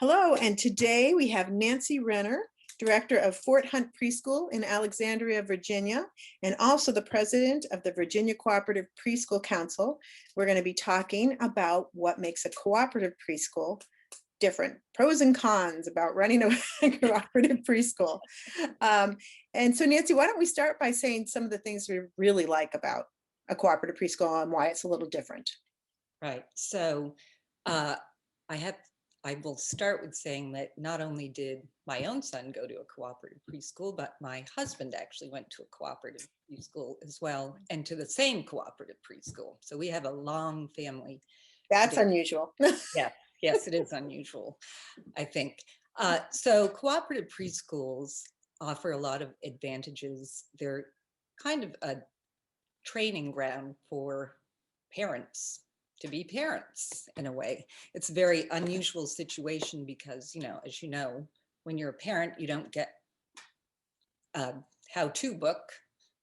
Hello, and today we have Nancy Renner, Director of Fort Hunt Preschool in Alexandria, Virginia, and also the President of the Virginia Cooperative Preschool Council. We're going to be talking about what makes a cooperative preschool different, pros and cons about running a cooperative preschool. And so Nancy, why don't we start by saying some of the things we really like about a cooperative preschool and why it's a little different. Right. So I will start with saying that not only did my own son go to a cooperative preschool, but my husband actually went to a cooperative preschool as well, and to the same cooperative preschool. So we have a long family. That's unusual. Yeah, yes, it is unusual, I think. So cooperative preschools offer a lot of advantages. They're kind of a training ground for parents to be parents in a way. It's a very unusual situation because, as you know, when you're a parent, you don't get a how-to book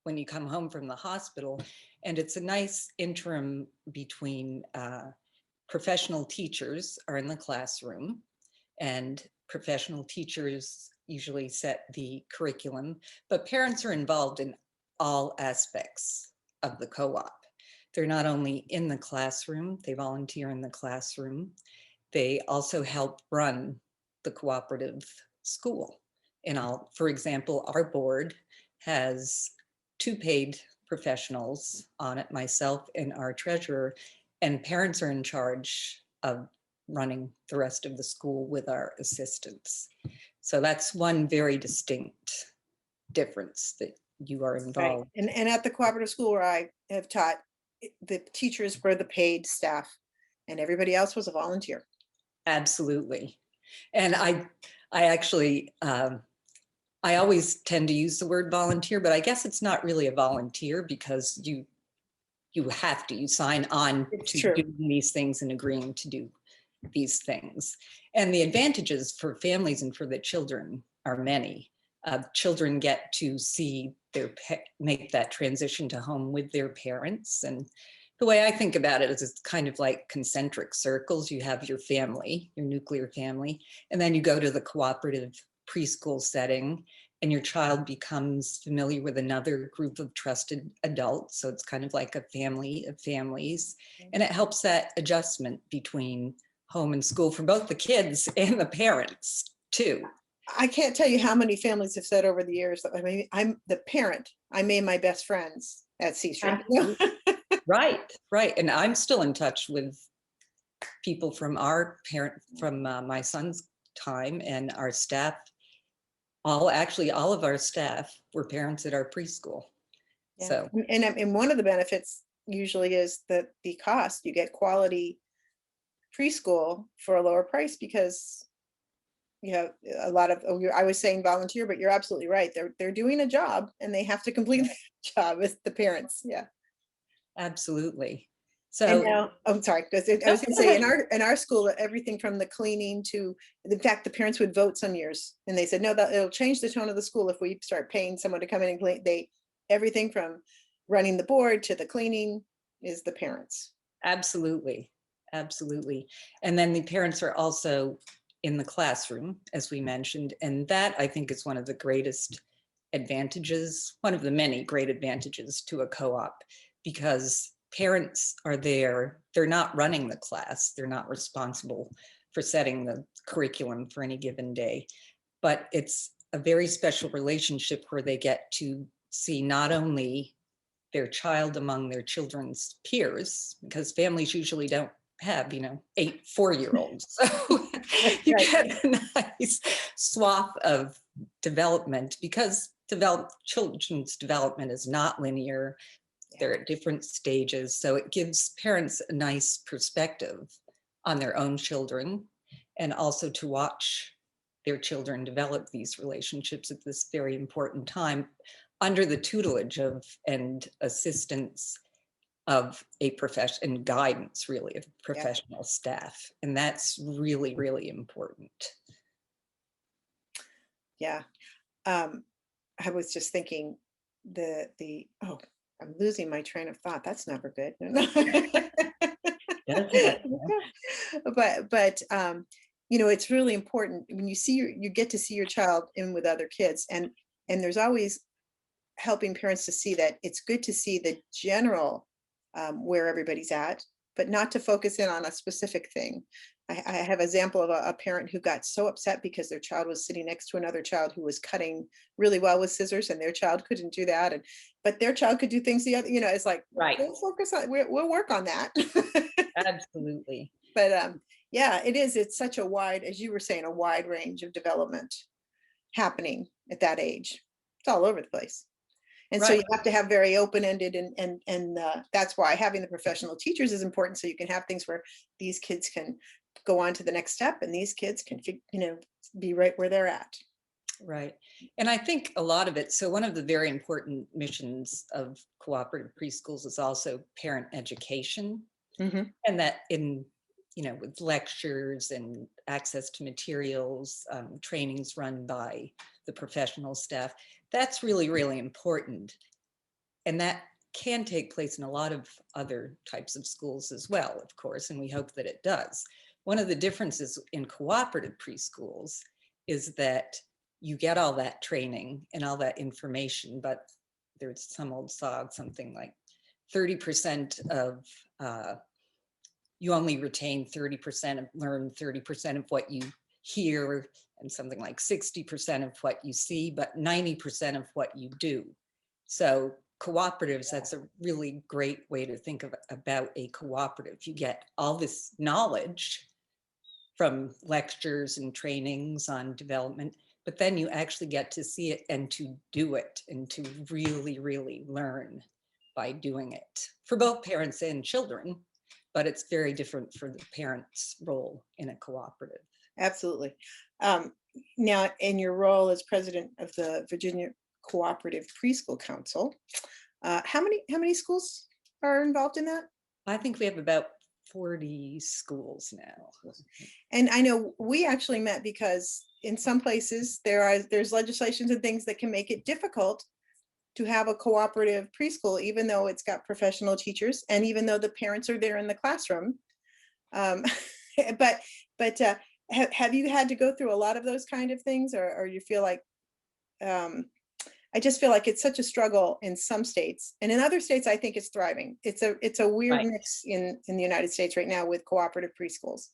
when you come home from the hospital. And it's a nice interim between professional teachers are in the classroom, and professional teachers usually set the curriculum, but parents are involved in all aspects of the co-op. They're not only in the classroom, they volunteer in the classroom. They also help run the cooperative school. And for example, our board has 2 paid professionals on it, myself and our treasurer, and parents are in charge of running the rest of the school with our assistants. So that's one very distinct difference that you are involved. Right. And at the cooperative school where I have taught, the teachers were the paid staff and everybody else was a volunteer. Absolutely. And I actually, I always tend to use the word volunteer, but I guess it's not really a volunteer because you sign on to doing these things and agreeing to do these things. And the advantages for families and for the children are many. Children get to see make that transition to home with their parents. And the way I think about it is it's kind of like concentric circles. You have your family, your nuclear family, and then you go to the cooperative preschool setting and your child becomes familiar with another group of trusted adults. So it's kind of like a family of families. And it helps that adjustment between home and school for both the kids and the parents too. I can't tell you how many families have said over the years that, I mean, I'm the parent. I made my best friends at C Street. Right. And I'm still in touch with people from my son's time, and our staff. All of our staff were parents at our preschool. Yeah. So, and one of the benefits usually is that the cost, you get quality preschool for a lower price because you have a lot of, I was saying volunteer, but you're absolutely right. They're doing a job and they have to complete the job as the parents. Yeah. Absolutely. So and now, I'm sorry, because I was going to say in our school, everything from the cleaning to, in fact, the parents would vote some years, and they said, no, it'll change the tone of the school if we start paying someone to come in and clean. Everything from running the board to the cleaning is the parents. Absolutely. And then the parents are also in the classroom, as we mentioned, and that I think is one of the greatest advantages, one of the many great advantages to a co-op, because parents are there. They're not running the class. They're not responsible for setting the curriculum for any given day, but it's a very special relationship where they get to see not only their child among their children's peers, because families usually don't have 8 4-year-olds, so you get a nice swath of development, because children's development is not linear. They're at different stages, so it gives parents a nice perspective on their own children, and also to watch their children develop these relationships at this very important time under the tutelage of and assistance of a profession and guidance, really, of professional staff. And that's really, really important. Yeah. I was just thinking I'm losing my train of thought. That's never good. But it's really important when you get to see your child in with other kids, and there's always helping parents to see that it's good to see the general where everybody's at, but not to focus in on a specific thing. I have an example of a parent who got so upset because their child was sitting next to another child who was cutting really well with scissors, and their child couldn't do that, but their child could do things the other, it's like, Right. we'll focus on, we'll work on that. Absolutely. But yeah, it's such a wide, as you were saying, a wide range of development happening at that age. It's all over the place. And so Right. you have to have very open-ended, and that's why having the professional teachers is important, so you can have things where these kids can go on to the next step, and these kids can be right where they're at. Right. And I think a lot of it, so one of the very important missions of cooperative preschools is also parent education. Mhm. And that with lectures and access to materials, trainings run by the professional staff, that's really, really important. And that can take place in a lot of other types of schools as well, of course, and we hope that it does. One of the differences in cooperative preschools is that you get all that training and all that information, but there's some old song, something like 30% of, you only retain 30% of, learn 30% of what you hear, and something like 60% of what you see, but 90% of what you do. So cooperatives, that's a really great way to think about a cooperative. You get all this knowledge from lectures and trainings on development, but then you actually get to see it and to do it and to really, really learn by doing it for both parents and children, but it's very different for the parents' role in a cooperative. Absolutely. Now, in your role as president of the Virginia Cooperative Preschool Council, how many schools are involved in that? I think we have about 40 schools now. And I know we actually met because in some places there's legislations and things that can make it difficult to have a cooperative preschool, even though it's got professional teachers and even though the parents are there in the classroom. But have you had to go through a lot of those kind of things, or you feel like, I just feel like it's such a struggle in some states, and in other states, I think it's thriving. It's a weird Right. mix in the United States right now with cooperative preschools.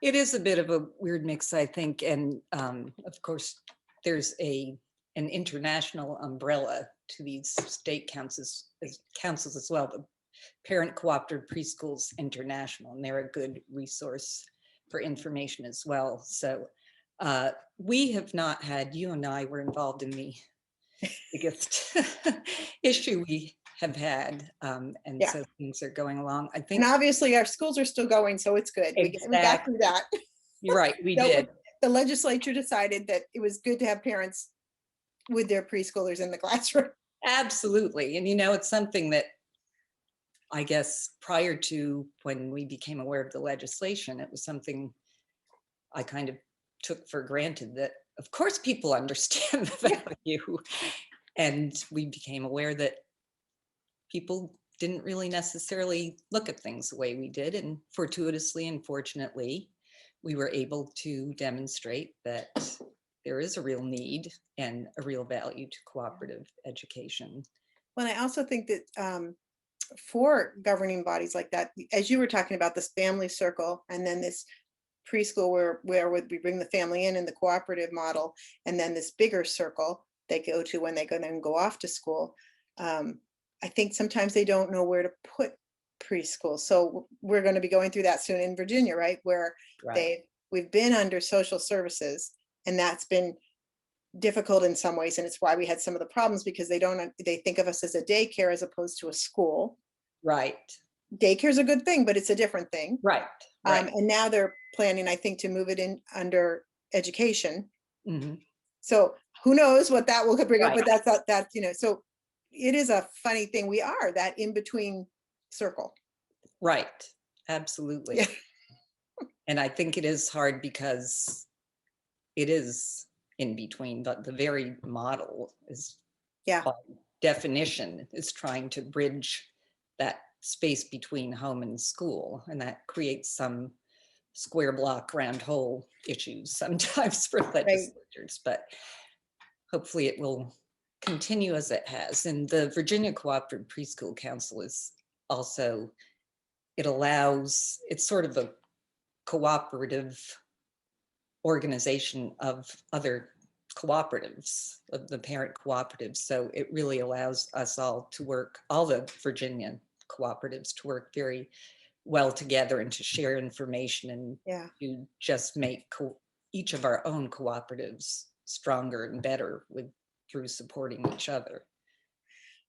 It is a bit of a weird mix, I think. And of course, there's an international umbrella to these state councils as well, the Parent Cooperative Preschools International, and they're a good resource for information as well. So we have not had, you and I were involved in the biggest issue we have had. And Yeah. so things are going along. I And think obviously our schools are still going, so it's good. We got through that. You're right, we So did. the legislature decided that it was good to have parents with their preschoolers in the classroom. Absolutely. And it's something that I guess prior to when we became aware of the legislation, it was something I kind of took for granted that, of course, people understand the value. And we became aware that people didn't really necessarily look at things the way we did. And fortuitously and fortunately, we were able to demonstrate that there is a real need and a real value to cooperative education. Well, I also think that for governing bodies like that, as you were talking about this family circle and then this preschool where we bring the family in the cooperative model, and then this bigger circle they go to when they go off to school. I think sometimes they don't know where to put preschool. So we're going to be going through that soon in Virginia, right? Where we've been under social services, and that's been difficult in some ways, and it's why we had some of the problems, because they think of us as a daycare as opposed to a school. Right. Daycare is a good thing, but it's a different thing. Right. And now they're planning, I think, to move it in under education. Mm-hmm. So who knows what that will bring up, but that's so it is a funny thing. We are that in between circle. Right. Absolutely. Yeah. And I think it is hard because it is in between, but the very model is, by definition, is trying to bridge that space between home and school, and that creates some square block round hole issues sometimes for legislatures, but hopefully it will continue as it has. And the Virginia Cooperative Preschool Council is also, it's sort of a cooperative organization of other cooperatives, of the parent cooperatives. So it really allows us all to work, all the Virginia cooperatives to work very well together and to share information and to just make each of our own cooperatives stronger and better through supporting each other.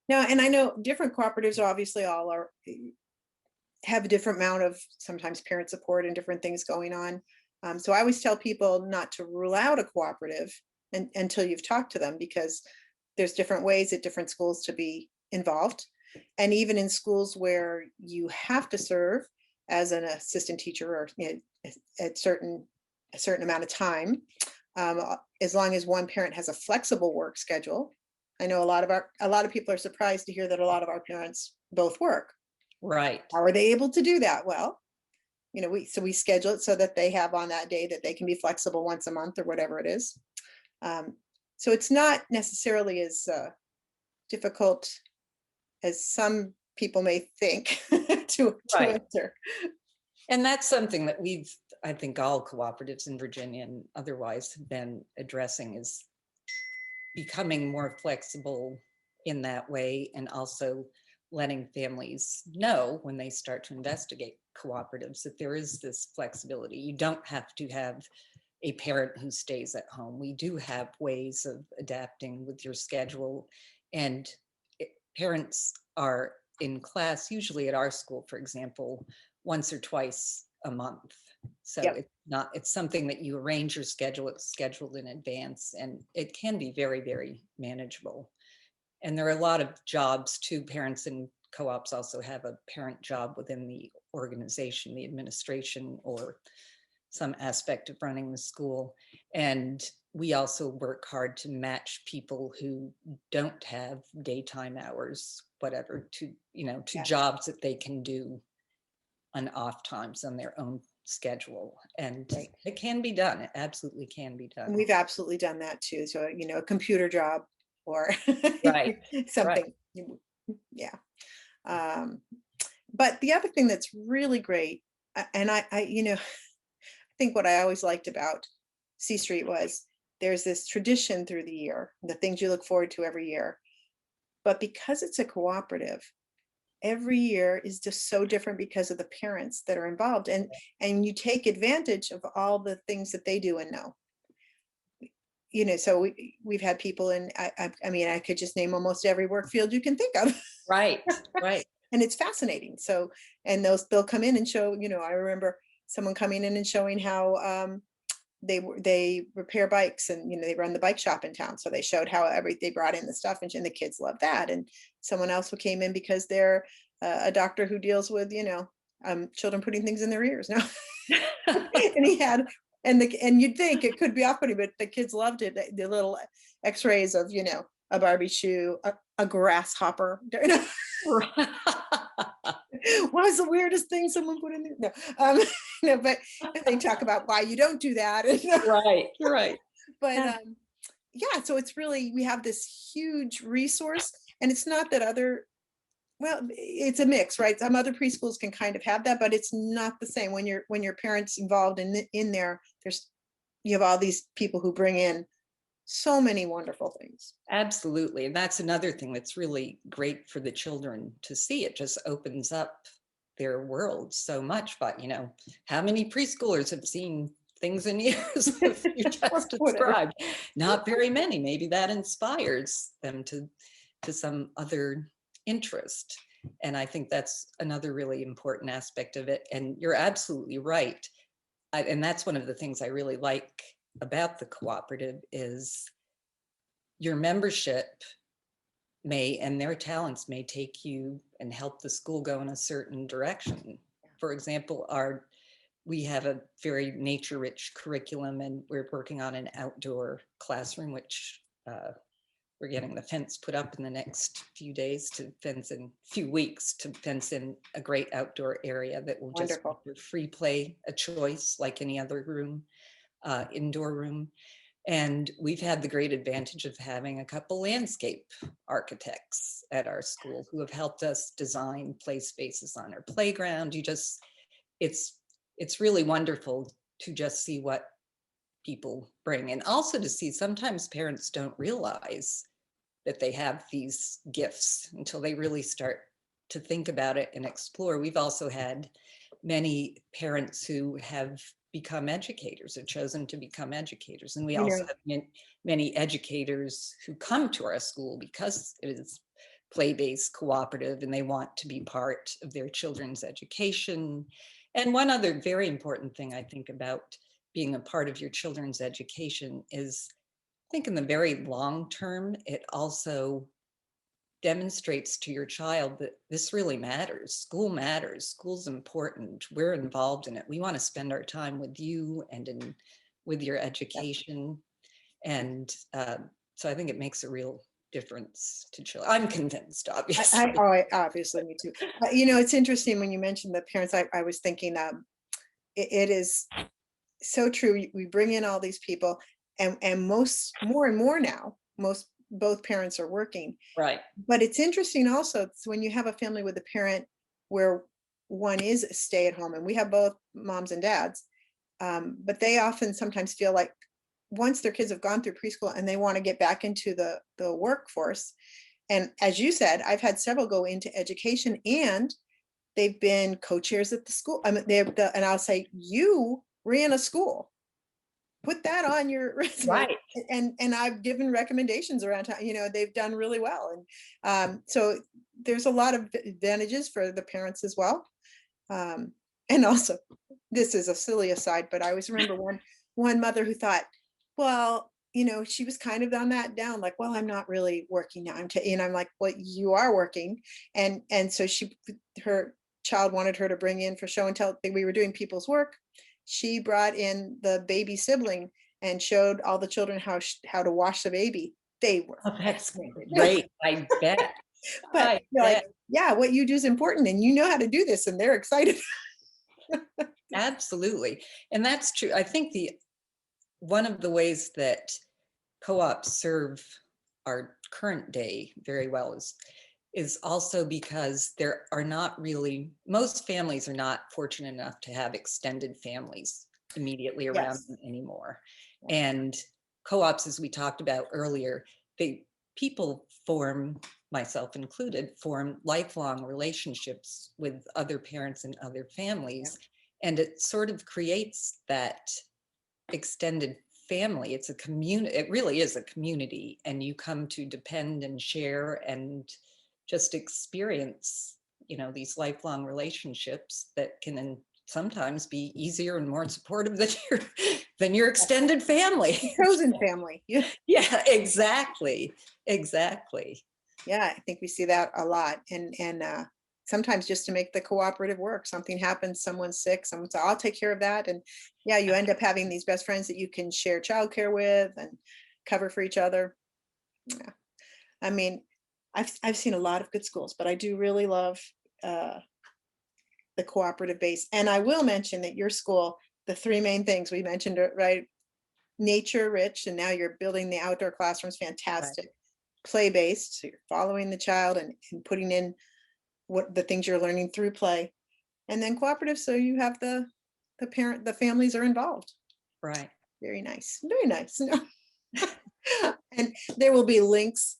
Now, and I know different cooperatives obviously have a different amount of sometimes parent support and different things going on. So I always tell people not to rule out a cooperative until you've talked to them, because there's different ways at different schools to be involved. And even in schools where you have to serve as an assistant teacher or at a certain amount of time, as long as one parent has a flexible work schedule. I know a lot of people are surprised to hear that a lot of our parents both work. Right. How are they able to do that? Well, we schedule it so that they have on that day that they can be flexible once a month or whatever it is. So it's not necessarily as difficult as some people may think to enter. And that's something that I think all cooperatives in Virginia and otherwise have been addressing, is becoming more flexible in that way, and also letting families know when they start to investigate cooperatives that there is this flexibility. You don't have to have a parent who stays at home. We do have ways of adapting with your schedule, and parents are in class, usually at our school, for example, once or twice a month. So it's something that you arrange your schedule, it's scheduled in advance, and it can be very, very manageable. And there are a lot of jobs too. Parents in co-ops also have a parent job within the organization, the administration, or some aspect of running the school. And we also work hard to match people who don't have daytime hours, whatever, to jobs that they can do on off times on their own schedule. And it can be done. It absolutely can be done. And we've absolutely done that too. So, a computer job or something. Yeah. But the other thing that's really great, and I think what I always liked about C Street was there's this tradition through the year, the things you look forward to every year. But because it's a cooperative, every year is just so different because of the parents that are involved, and you take advantage of all the things that they do and know. So we've had people in, I mean, I could just name almost every work field you can think of. Right. And it's fascinating. So, and they'll come in and show, I remember someone coming in and showing how they repair bikes, and they run the bike shop in town. So they showed how they brought in the stuff, and the kids love that. And someone else who came in because they're a doctor who deals with children putting things in their ears. No, and he had and you'd think it could be off-putting, but the kids loved it. The little X-rays of a Barbie shoe, a grasshopper. What was the weirdest thing someone put in there? No, but they talk about why you don't do that. Right. But so it's really, we have this huge resource, and it's not that it's a mix, right? Some other preschools can kind of have that, but it's not the same when your parents involved in there. You have all these people who bring in so many wonderful things. Absolutely. And that's another thing that's really great for the children to see. It just opens up their world so much. But how many preschoolers have seen things in years you just described? Not very many. Maybe that inspires them to some other interest. And I think that's another really important aspect of it. And you're absolutely right. And that's one of the things I really like about the cooperative is your membership and their talents may take you and help the school go in a certain direction. For example, we have a very nature-rich curriculum, and we're working on an outdoor classroom, which we're getting the fence put up in the next few days to fence in, few weeks to fence in a great outdoor area that will just Wonderful. make your free play a choice like any other room, indoor room. And we've had the great advantage of having a couple landscape architects at our school who have helped us design play spaces on our playground. It's really wonderful to just see what people bring, and also to see sometimes parents don't realize that they have these gifts until they really start to think about it and explore. We've also had many parents who have become educators, have chosen to become educators. And we You also know, have many educators who come to our school because it is play-based cooperative and they want to be part of their children's education. And one other very important thing I think about being a part of your children's education is, I think in the very long term, it also demonstrates to your child that this really matters. School matters. School's important. We're involved in it. We want to spend our time with you and with your education. And so I think it makes a real difference to children. I'm convinced, obviously. obviously, me too. You know, it's interesting when you mentioned the parents. I was thinking, it is so true. We bring in all these people, and more and more now, both parents are working. Right. But it's interesting also, it's when you have a family with a parent where one is a stay-at-home, and we have both moms and dads, but they often sometimes feel like once their kids have gone through preschool and they want to get back into the workforce. And as you said, I've had several go into education, and they've been co-chairs at the school. I mean, and I'll say, you ran a school, put that on your resume. Right. And I've given recommendations around town. You know, they've done really well. And so there's a lot of advantages for the parents as well. And also, this is a silly aside, but I always remember one mother who thought, well, you know, she was kind of on that down, like, well, I'm not really working now. I'm like, well, you are working. And so her child wanted her to bring in for show and tell. We were doing people's work. She brought in the baby sibling and showed all the children how to wash the baby. They were That's fascinated. great. I bet. But you're like, yeah, what you do is important, and you know how to do this, and they're excited. Absolutely. And that's true. I think one of the ways that co-ops serve our current day very well is also because there are not really, most families are not fortunate enough to have extended families immediately around Yes. them anymore. And co-ops, as we talked about earlier, people form, myself included, form lifelong relationships with other parents and other families. And it sort of creates that extended family. It's a community. It really is a community, and you come to depend and share and just experience, you know, these lifelong relationships that can sometimes be easier and more supportive than your extended family. Chosen family. Yeah. Yeah, exactly. Yeah, I think we see that a lot. And sometimes just to make the cooperative work, something happens, someone's sick, someone's, I'll take care of that. And yeah, you end up having these best friends that you can share childcare with and cover for each other. Yeah. I mean, I've seen a lot of good schools, but I do really love the cooperative base. And I will mention that your school, the three main things we mentioned, right? Nature rich, and now you're building the outdoor classrooms, fantastic. Right. Play based, so you're following the child and putting in what the things you're learning through play. And then cooperative, so you have the families are involved. Right. Very nice, very nice. And there will be links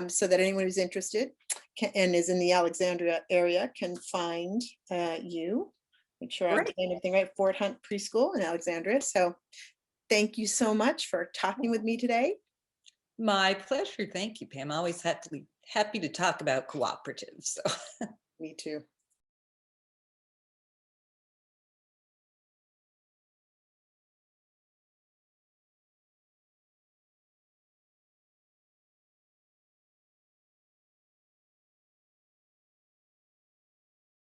so that anyone who's interested and is in the Alexandria area can find you. Make sure I'm saying everything right. Fort Hunt Preschool in Alexandria. So thank you so much for talking with me today. My pleasure. Thank you, Pam. Always happy to talk about cooperatives. So. Me too.